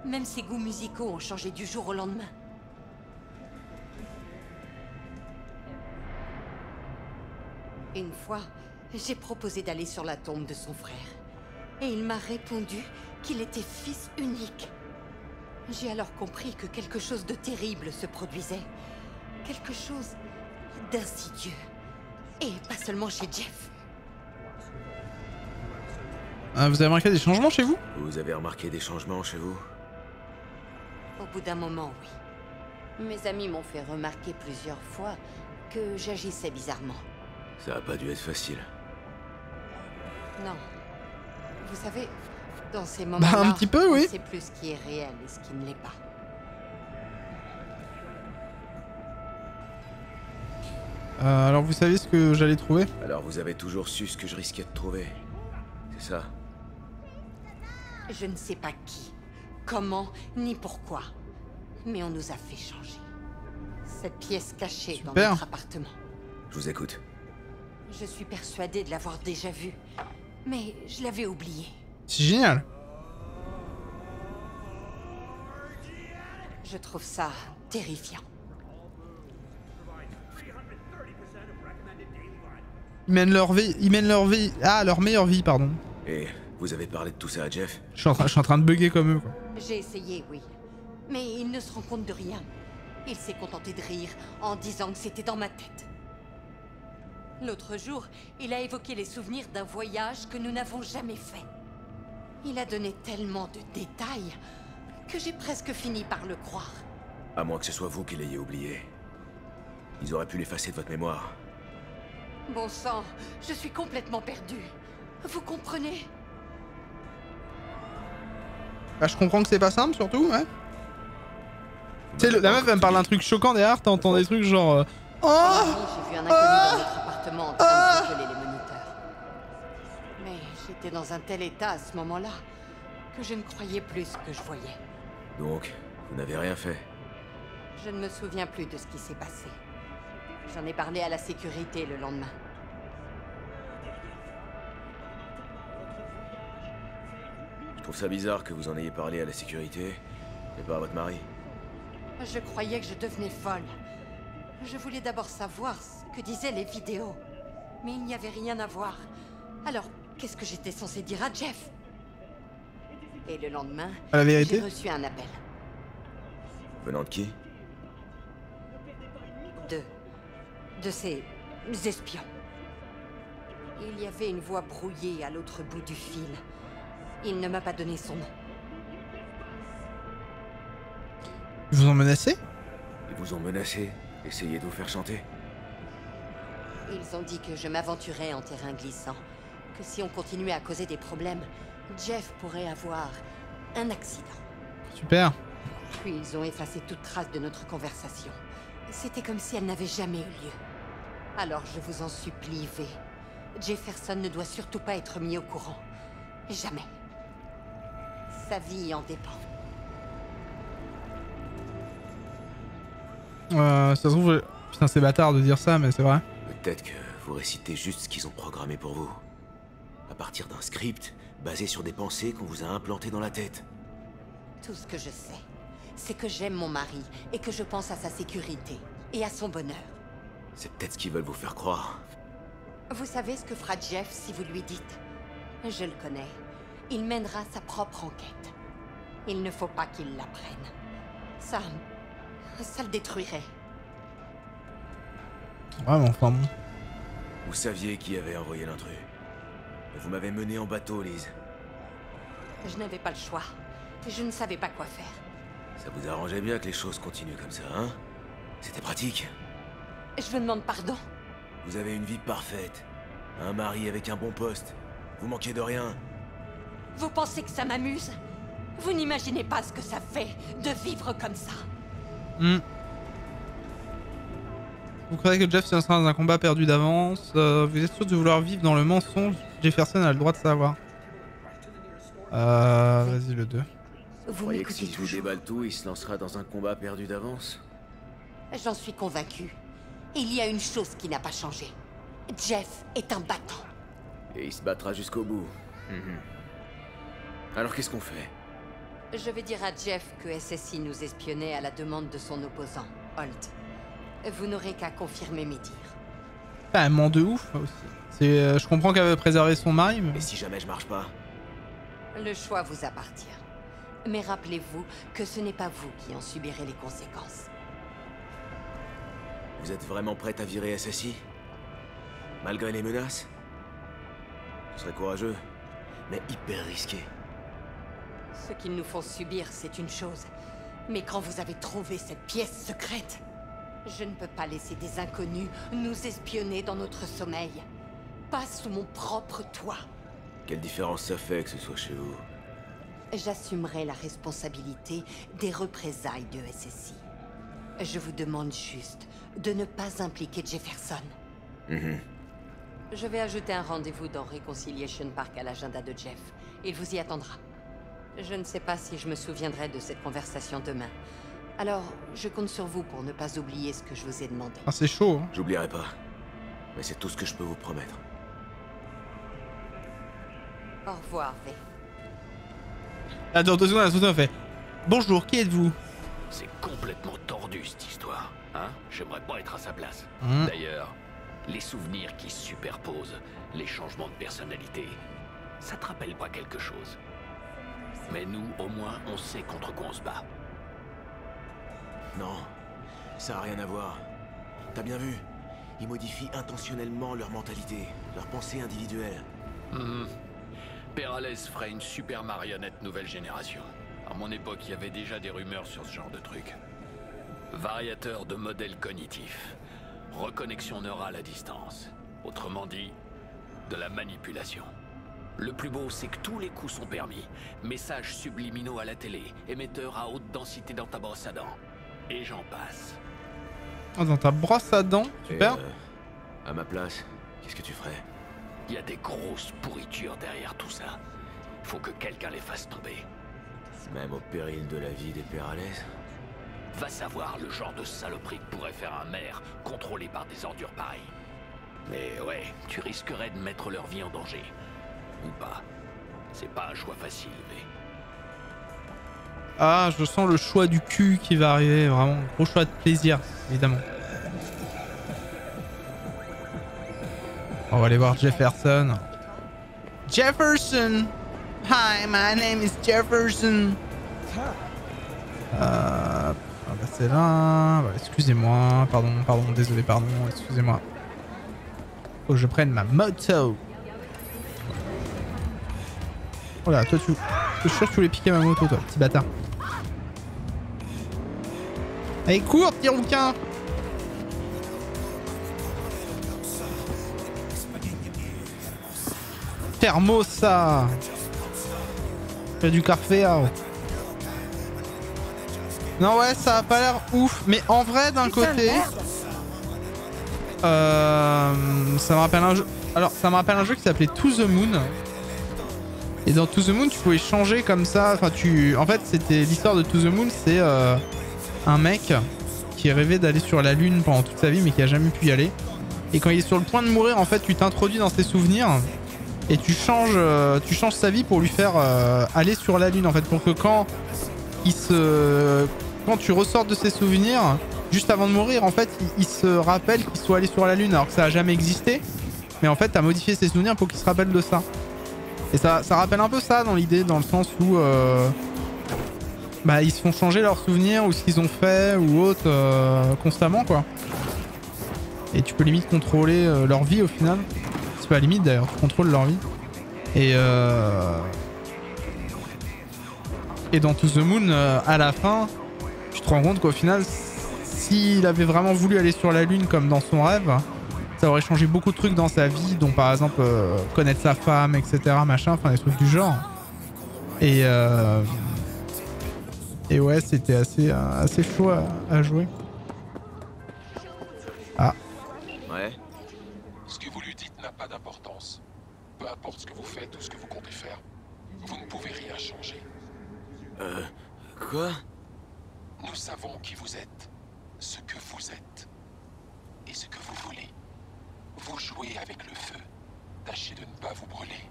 Même ses goûts musicaux ont changé du jour au lendemain. Une fois, j'ai proposé d'aller sur la tombe de son frère. Et il m'a répondu qu'il était fils unique. J'ai alors compris que quelque chose de terrible se produisait. Quelque chose d'insidieux. Et pas seulement chez Jeff. Vous avez remarqué des changements chez vous? Vous avez remarqué des changements chez vous? Au bout d'un moment, oui. Mes amis m'ont fait remarquer plusieurs fois que j'agissais bizarrement. Ça a pas dû être facile. Non. Vous savez, dans ces moments-là, Bah un petit peu, oui. on sait plus ce qui est réel et ce qui ne l'est pas. Alors vous savez ce que j'allais trouver? Alors vous avez toujours su ce que je risquais de trouver. C'est ça? Je ne sais pas qui, comment, ni pourquoi. Mais on nous a fait changer. Cette pièce cachée dans Super. notre appartement. Je vous écoute. Je suis persuadée de l'avoir déjà vue. Mais je l'avais oubliée. C'est génial. Je trouve ça terrifiant. Ils mènent leur vie, leur meilleure vie, pardon. Et vous avez parlé de tout ça à Jeff? Je suis en train de bugger comme eux, quoi. J'ai essayé, oui. Mais il ne se rend compte de rien. Il s'est contenté de rire en disant que c'était dans ma tête. L'autre jour, il a évoqué les souvenirs d'un voyage que nous n'avons jamais fait. Il a donné tellement de détails que j'ai presque fini par le croire. À moins que ce soit vous qui l'ayez oublié. Ils auraient pu l'effacer de votre mémoire. Bon sang, je suis complètement perdue. Vous comprenez? Bah, je comprends que c'est pas simple, surtout, ouais. Tu sais, la meuf, elle me parle d'un truc choquant derrière, t'entends des trucs genre... Oh, J'ai vu un inconnu dans notre appartement en train de bricoler les moniteurs. Mais j'étais dans un tel état à ce moment-là que je ne croyais plus ce que je voyais. Donc, vous n'avez rien fait? Je ne me souviens plus de ce qui s'est passé. J'en ai parlé à la sécurité le lendemain. Je trouve ça bizarre que vous en ayez parlé à la sécurité, et pas à votre mari. Je croyais que je devenais folle. Je voulais d'abord savoir ce que disaient les vidéos. Mais il n'y avait rien à voir. Alors, qu'est-ce que j'étais censée dire à Jeff? Et le lendemain, la vérité, j'ai reçu un appel. Venant de qui? De ces espions. Il y avait une voix brouillée à l'autre bout du fil. Il ne m'a pas donné son nom. ils vous ont menacé? Ils vous ont menacé? Essayé de vous faire chanter? Ils ont dit que je m'aventurais en terrain glissant. Que si on continuait à causer des problèmes, Jeff pourrait avoir un accident. Super. Puis ils ont effacé toute trace de notre conversation. C'était comme si elle n'avait jamais eu lieu. Alors je vous en supplie, V. Jefferson ne doit surtout pas être mis au courant. Jamais. Sa vie en dépend. Ça se trouve... Putain, c'est bâtard de dire ça, mais c'est vrai. Peut-être que vous récitez juste ce qu'ils ont programmé pour vous. À partir d'un script basé sur des pensées qu'on vous a implantées dans la tête. Tout ce que je sais, c'est que j'aime mon mari et que je pense à sa sécurité et à son bonheur. C'est peut-être ce qu'ils veulent vous faire croire. Vous savez ce que fera Jeff si vous lui dites? Je le connais. Il mènera sa propre enquête. Il ne faut pas qu'il l'apprenne. Ça le détruirait. Ouais, mais enfin bon. Vous saviez qui avait envoyé l'intrus. Mais vous m'avez mené en bateau, Liz. Je n'avais pas le choix. Je ne savais pas quoi faire. Ça vous arrangeait bien que les choses continuent comme ça, hein? C'était pratique. Je vous demande pardon. Vous avez une vie parfaite. Un mari avec un bon poste. Vous manquez de rien. Vous pensez que ça m'amuse? Vous n'imaginez pas ce que ça fait de vivre comme ça. Vous croyez que Jeff se lancera dans un combat perdu d'avance? Vous êtes sûr de vouloir vivre dans le mensonge? Jefferson a le droit de savoir. Vas-y, le 2. Vous croyez que si je vous déballe tout, il se lancera dans un combat perdu d'avance? J'en suis convaincu. Il y a une chose qui n'a pas changé. Jeff est un battant. Et il se battra jusqu'au bout. Alors qu'est-ce qu'on fait? Je vais dire à Jeff que SSI nous espionnait à la demande de son opposant, Holt. Vous n'aurez qu'à confirmer mes dires. Ah, elle ment de ouf aussi. Je comprends qu'elle veut préserver son mari, mais... Et si jamais je marche pas? Le choix vous appartient. Mais rappelez-vous que ce n'est pas vous qui en subirez les conséquences. Vous êtes vraiment prête à virer SSI? Malgré les menaces? Ce serait courageux, mais hyper risqué. Ce qu'ils nous font subir, c'est une chose. Mais quand vous avez trouvé cette pièce secrète, je ne peux pas laisser des inconnus nous espionner dans notre sommeil. Pas sous mon propre toit. Quelle différence ça fait que ce soit chez vous? J'assumerai la responsabilité des représailles de SSI. Je vous demande juste de ne pas impliquer Jefferson. Je vais ajouter un rendez-vous dans Reconciliation Park à l'agenda de Jeff. Il vous y attendra. Je ne sais pas si je me souviendrai de cette conversation demain. Alors, je compte sur vous pour ne pas oublier ce que je vous ai demandé. Ah, c'est chaud, hein. J'oublierai pas. Mais c'est tout ce que je peux vous promettre. Au revoir, V. Attends, 2 secondes, on fait... Bonjour, qui êtes-vous? C'est complètement tordu cette histoire, hein? J'aimerais pas être à sa place. D'ailleurs, les souvenirs qui se superposent, les changements de personnalité, ça te rappelle pas quelque chose? Mais nous, au moins, on sait contre quoi on se bat. Non, ça a rien à voir. T'as bien vu? Ils modifient intentionnellement leur mentalité, leur pensée individuelle. Perales ferait une super marionnette nouvelle génération. À mon époque, il y avait déjà des rumeurs sur ce genre de truc. Variateur de modèles cognitifs. Reconnexion neurale à distance. Autrement dit, de la manipulation. Le plus beau, c'est que tous les coups sont permis. Messages subliminaux à la télé, émetteurs à haute densité dans ta brosse à dents. Et j'en passe. Oh, dans ta brosse à dents? Super. Et à ma place, qu'est-ce que tu ferais? Il y a des grosses pourritures derrière tout ça. Faut que quelqu'un les fasse tomber. Même au péril de la vie des Perales? Va savoir le genre de saloperie que pourrait faire un maire contrôlé par des ordures pareilles. Mais ouais, tu risquerais de mettre leur vie en danger. Ou pas. C'est pas un choix facile, mais... Ah, je sens le choix du cul qui va arriver, vraiment. Gros choix de plaisir, évidemment. On va aller voir Jefferson. Jefferson! Hi, my name is Jefferson. Ah bah c'est là. Bah, excusez-moi, pardon, désolé, excusez-moi. Faut que je prenne ma moto. Oh là, toi, je suis sûr que tu voulais piquer ma moto, toi, petit bâtard. Allez, cours, petit rouquin! Hermosa. Fait du carféa. Non ouais, ça a pas l'air ouf. Mais en vrai, d'un côté... ça me rappelle un jeu... Alors, ça me rappelle un jeu qui s'appelait To The Moon. Et dans To The Moon, tu pouvais changer comme ça. Enfin, En fait, c'était l'histoire de To The Moon, c'est un mec qui rêvait d'aller sur la Lune pendant toute sa vie, mais qui a jamais pu y aller. Et quand il est sur le point de mourir, en fait, tu t'introduis dans ses souvenirs et tu changes sa vie pour lui faire aller sur la Lune, en fait, pour que quand tu ressors de ses souvenirs, juste avant de mourir, en fait, il se rappelle qu'il soit allé sur la Lune, alors que ça a jamais existé. Mais en fait, t'as modifié ses souvenirs pour qu'il se rappelle de ça. Et ça rappelle un peu ça dans l'idée, dans le sens où ils se font changer leurs souvenirs ou ce qu'ils ont fait ou autre constamment, quoi. Et tu peux limite contrôler leur vie au final. C'est pas limite d'ailleurs, tu contrôles leur vie. Et dans To The Moon, à la fin, tu te rends compte qu'au final, s'il avait vraiment voulu aller sur la Lune comme dans son rêve, ça aurait changé beaucoup de trucs dans sa vie, dont par exemple connaître sa femme, etc. Machin, enfin des trucs du genre. Et ouais, c'était assez chaud à jouer. Ah. Ouais. Ce que vous lui dites n'a pas d'importance. Peu importe ce que vous faites ou ce que vous comptez faire, vous ne pouvez rien changer. Quoi? Nous savons qui vous êtes, ce que vous êtes, et ce que vous voulez. Vous jouez avec le feu. Tâchez de ne pas vous brûler.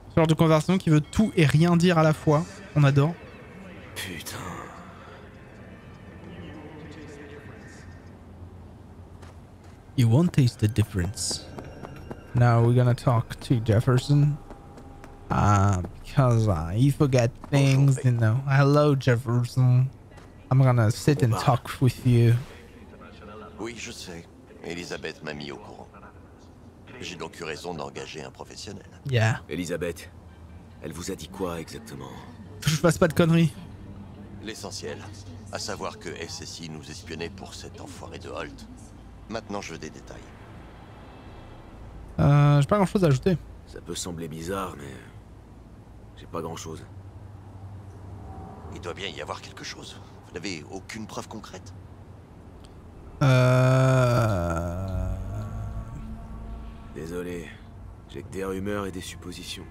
Ce genre de conversation qui veut tout et rien dire à la fois. On adore. Putain. You won't taste the difference. Now we're gonna talk to Jefferson. Because he forget things, you know. Hello, Jefferson. I'm gonna sit and talk with you. Oui, je sais. Elisabeth m'a mis au courant. J'ai donc eu raison d'engager un professionnel. Yeah. Elisabeth, elle vous a dit quoi exactement? Faut que je fasse pas de conneries. L'essentiel, à savoir que SSI nous espionnait pour cet enfoiré de Holt. Maintenant, je veux des détails. J'ai pas grand chose à ajouter. Ça peut sembler bizarre, mais j'ai pas grand chose. Il doit bien y avoir quelque chose. Vous n'avez aucune preuve concrète? Désolé, j'ai que des rumeurs et des suppositions.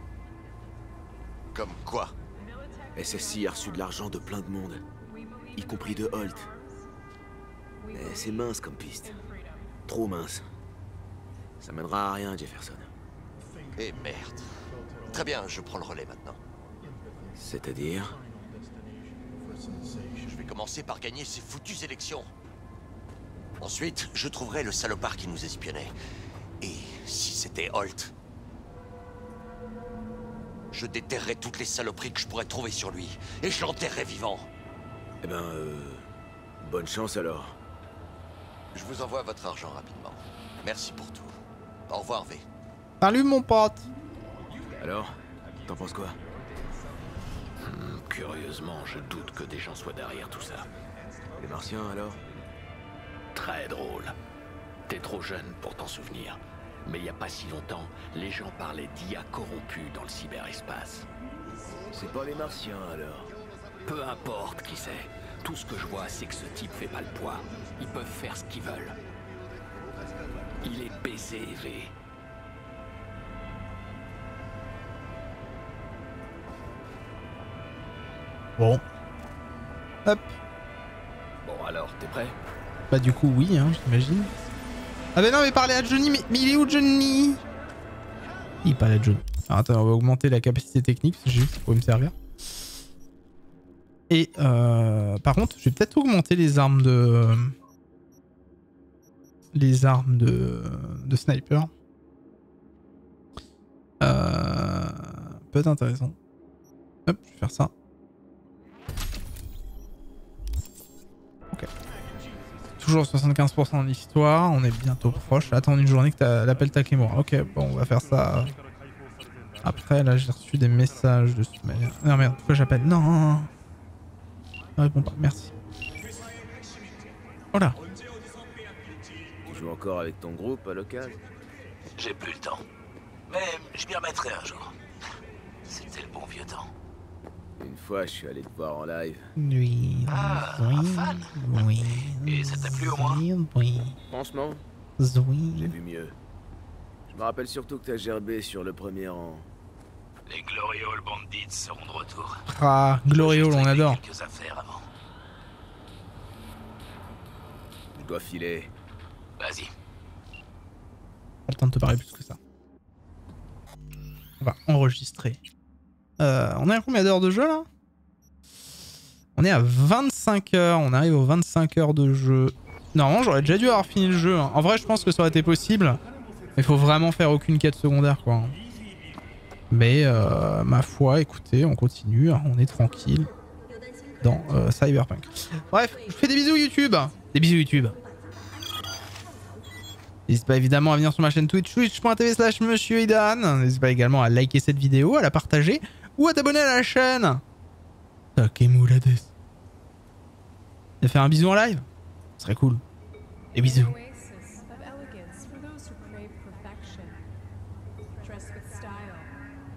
Comme quoi? SSI a reçu de l'argent de plein de monde, y compris de Holt. Mais c'est mince comme piste. Trop mince. Ça mènera à rien, Jefferson. Eh merde. Très bien, je prends le relais maintenant. C'est-à-dire? Je vais commencer par gagner ces foutues élections. Ensuite, je trouverai le salopard qui nous espionnait. Et si c'était Holt, je déterrerai toutes les saloperies que je pourrais trouver sur lui. Et je l'enterrerai vivant. Eh ben, bonne chance alors. Je vous envoie votre argent rapidement. Merci pour tout. Au revoir, V. Salut mon pote. Alors, t'en penses quoi? Curieusement, je doute que des gens soient derrière tout ça. Les Martiens alors? Très drôle. T'es trop jeune pour t'en souvenir. Mais il y a pas si longtemps, les gens parlaient d'IA corrompus dans le cyberespace. C'est pas les Martiens alors? Peu importe qui c'est. Tout ce que je vois, c'est que ce type fait pas le poids. Ils peuvent faire ce qu'ils veulent. Il est baisé, V. Bon. Hop. Bon alors, t'es prêt? Bah du coup oui, hein, j'imagine. Ah bah non mais parler à Johnny, mais il est où Johnny? Il parle à Johnny. Alors attends, on va augmenter la capacité technique, parce que j'ai vu que ça pouvait me servir. Et par contre, je vais peut-être augmenter les armes de... Les armes de sniper. Peut être intéressant. Hop, je vais faire ça. Ok. Toujours 75% de l'histoire, on est bientôt proche. Attends une journée que t'as l'appel Takemura. Ok, bon, on va faire ça. Après, là, j'ai reçu des messages de cette manière. Non, merde, pourquoi j'appelle? Non. Ne réponds pas, merci. Voilà. Tu joues encore avec ton groupe à local? J'ai plus le temps. Mais je m'y remettrai un jour. C'était le bon vieux temps. Une fois, je suis allé te voir en live. Oui. Ah, oui, un fan. oui. Et ça t'a plu au moins? Oui. Franchement, Oui. j'ai vu mieux. Je me rappelle surtout que t'as gerbé sur le premier rang. Les Gloriole Bandits seront de retour. Ah, Gloriole, on adore. Quelques affaires avant. Je dois filer. Vas-y. Pas le temps de te parler plus que ça. On va enregistrer. On est à combien d'heures de jeu là? On est à 25 heures. On arrive aux 25 heures de jeu. Normalement, j'aurais déjà dû avoir fini le jeu. En vrai, je pense que ça aurait été possible. Mais faut vraiment faire aucune quête secondaire quoi. Mais ma foi, écoutez, on continue. On est tranquille dans Cyberpunk. Bref, je fais des bisous YouTube. Des bisous YouTube. N'hésite pas évidemment à venir sur ma chaîne Twitch, twitch.tv/Monsieur Idan. N'hésite pas également à liker cette vidéo, à la partager ou à t'abonner à la chaîne. Takemurades. Et faire un bisou en live, ce serait cool. Des bisous. Oasis of elegance for those who crave perfection. Dressed with style,